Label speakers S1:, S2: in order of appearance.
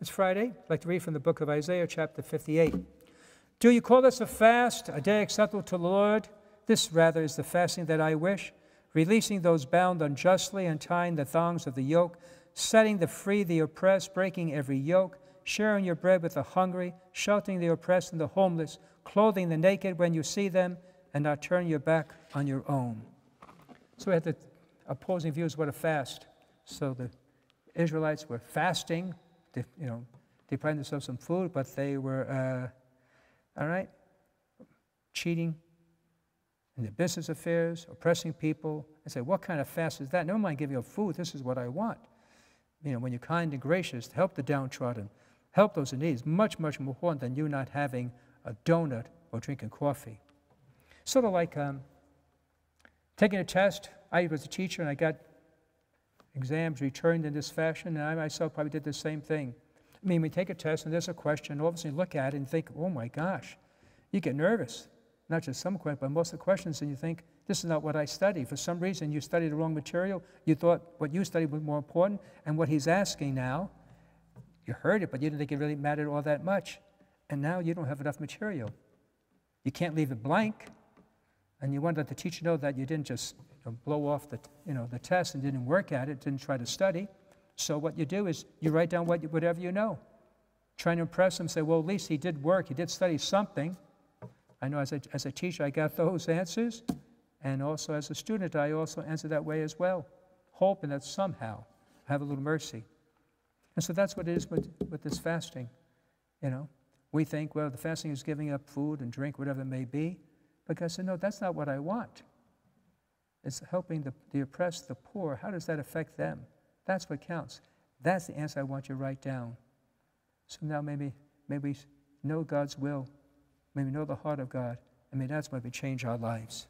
S1: It's Friday. I'd like to read from the book of Isaiah, chapter 58. Do you call this a fast, a day acceptable to the Lord? This, rather, is the fasting that I wish, releasing those bound unjustly, untying the thongs of the yoke, setting free the oppressed, breaking every yoke, sharing your bread with the hungry, sheltering the oppressed and the homeless, clothing the naked when you see them, and not turning your back on your own. So we had the opposing views what a fast. So the Israelites were fasting, depriving themselves some food, but they were, cheating in their business affairs, oppressing people. I say, what kind of fast is that? Never mind giving up food. This is what I want. When you're kind and gracious, help the downtrodden, help those in need. It's much, much more important than you not having a donut or drinking coffee. Sort of like taking a test. I was a teacher and I got exams returned in this fashion, and I myself probably did the same thing. We take a test and there's a question, all of a sudden you look at it and think, oh my gosh, you get nervous. Not just some questions, but most of the questions, and you think, this is not what I studied. For some reason, you studied the wrong material. You thought what you studied was more important, and what he's asking now, you heard it, but you didn't think it really mattered all that much. And now you don't have enough material. You can't leave it blank, and you want to let the teacher know that you didn't just blow off the test and didn't work at it, didn't try to study. So what you do is you write down whatever you know. Trying to impress him, say, well, at least he did work, he did study something. I know as a teacher I got those answers, and also as a student I also answered that way as well, hoping that somehow I have a little mercy. And so that's what it is with this fasting. We think, well, the fasting is giving up food and drink, whatever it may be. But God said, no, that's not what I want. It's helping the oppressed, the poor. How does that affect them? That's what counts. That's the answer I want you to write down. So now maybe we know God's will. May we know the heart of God, and may that's why we change our lives.